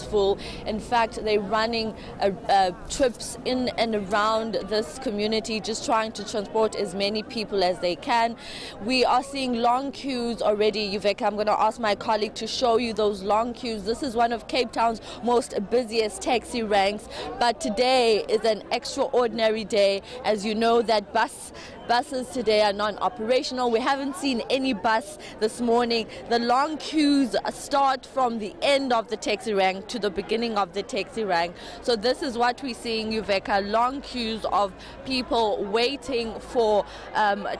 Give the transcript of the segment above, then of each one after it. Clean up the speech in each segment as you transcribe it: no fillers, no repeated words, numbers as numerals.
full. In fact, they're running trips in and around this community, just trying to transport as many people as they can. We are seeing long queues already, Yuveka. I'm going to ask my colleague to show you those long queues. This is one of Cape Town's most busiest taxi ranks, but today is an extraordinary day. As you know, that buses today are non-operational. We haven't seen any bus this morning. The long queues start from the end of the taxi rank to the beginning of the taxi rank. So this is what we're seeing, Yuveka, long queues of people waiting for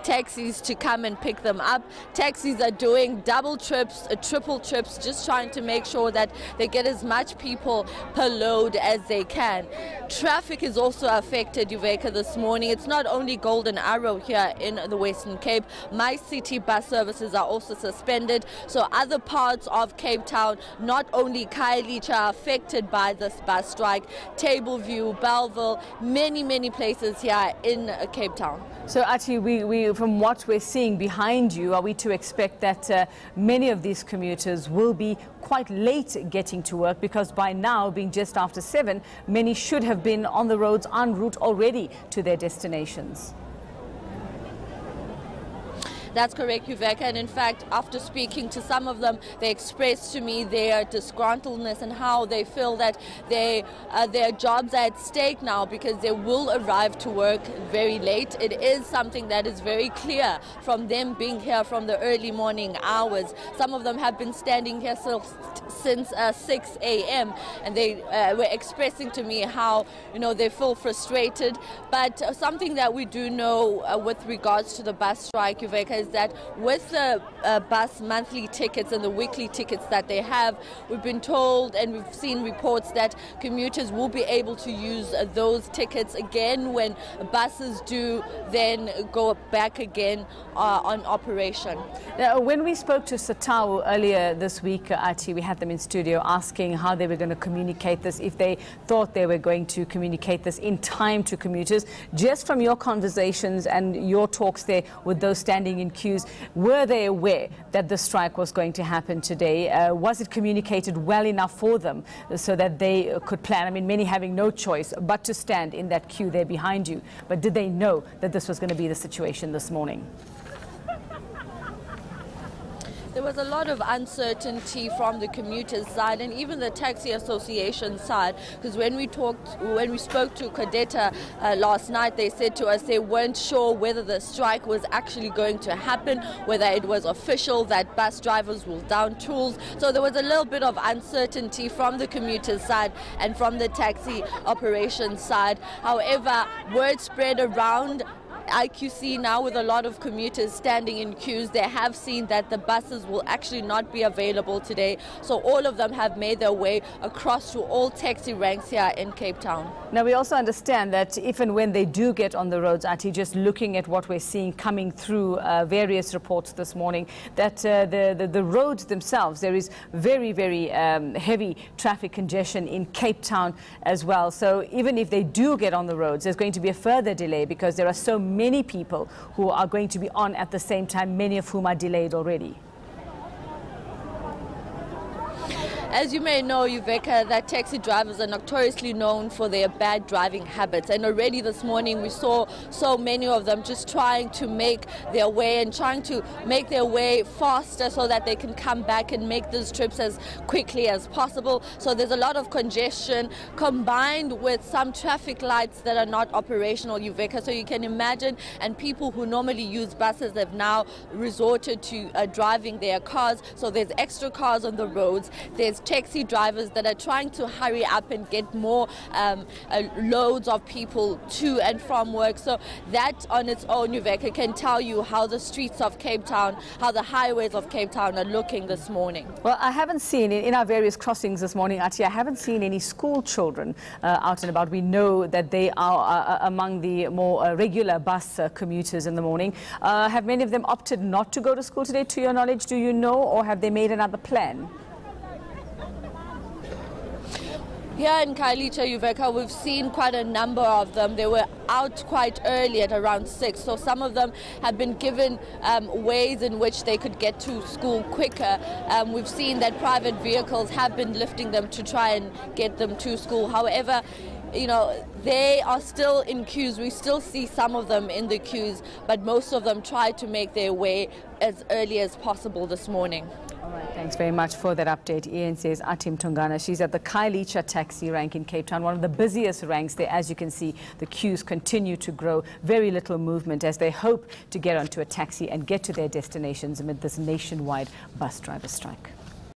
taxis to come and pick them up. Taxis are doing double trips, triple trips, just trying to make sure that they get as much people per load as they can. Traffic is also affected, Yuveka, this morning. It's not only Golden Arrow here in the Western Cape. My city bus services are also suspended. So other parts of Cape Town, not only Khayelitsha, are affected by this bus strike. Tableview, Belleville, many places here in Cape Town. So Athi, from what we're seeing behind you, are we to expect that many of these commuters will be quite late getting to work, because by now, being just after 7, many should have been on the roads en route already to their destinations? That's correct, Yuveka. And in fact, after speaking to some of them, they expressed to me their disgruntledness and how they feel that their jobs are at stake now, because they will arrive to work very late. It is something that is very clear from them being here from the early morning hours. Some of them have been standing here since 6 a.m. and they were expressing to me how, they feel frustrated. But something that we do know with regards to the bus strike, Yuveka, is that with the bus monthly tickets and the weekly tickets that they have, we've been told and we've seen reports that commuters will be able to use those tickets again when buses do then go back again on operation. Now, when we spoke to Satau earlier this week, Athi, we had them in studio asking how they were going to communicate this, if they thought they were going to communicate this in time to commuters. Just from your conversations and your talks there with those standing in queues, were they aware that the strike was going to happen today? Was it communicated well enough for them so that they could plan? I mean, many having no choice but to stand in that queue there behind you. But did they know that this was going to be the situation this morning? There was a lot of uncertainty from the commuters' side and even the taxi association side, because when we spoke to Cadetta last night, they said to us they weren't sure whether the strike was actually going to happen, whether it was official that bus drivers will down tools. So there was a little bit of uncertainty from the commuters' side and from the taxi operations side. However, word spread around IQC now, with a lot of commuters standing in queues. They have seen that the buses will actually not be available today. So all of them have made their way across to all taxi ranks here in Cape Town. Now, we also understand that if and when they do get on the roads, Athi, just looking at what we're seeing coming through various reports this morning, that the roads themselves, there is very heavy traffic congestion in Cape Town as well. So even if they do get on the roads, there's going to be a further delay, because there are so many people who are going to be on at the same time, many of whom are delayed already. As you may know, Yuveka, that taxi drivers are notoriously known for their bad driving habits. And already this morning we saw so many of them just trying to make their way faster so that they can come back and make those trips as quickly as possible. So there's a lot of congestion combined with some traffic lights that are not operational, Yuveka. So you can imagine, and people who normally use buses have now resorted to driving their cars. So there's extra cars on the roads. There's taxi drivers that are trying to hurry up and get more loads of people to and from work. So that on its own, Yuveka, can tell you how the streets of Cape Town, how the highways of Cape Town are looking this morning. Well, I haven't seen, in our various crossings this morning, Athi, I haven't seen any school children out and about. We know that they are among the more regular bus commuters in the morning. Have many of them opted not to go to school today, to your knowledge, do you know, or have they made another plan? Here in Khayelitsha, Uveka, we've seen quite a number of them. They were out quite early at around 6, so some of them have been given ways in which they could get to school quicker. We've seen that private vehicles have been lifting them to try and get them to school. However, you know, they are still in queues. We still see some of them in the queues, but most of them try to make their way as early as possible this morning. All right, thanks very much for that update. eNCA's Athi Mtongana. She's at the Khayelitsha taxi rank in Cape Town, one of the busiest ranks there. As you can see, the queues continue to grow. Very little movement as they hope to get onto a taxi and get to their destinations amid this nationwide bus driver strike.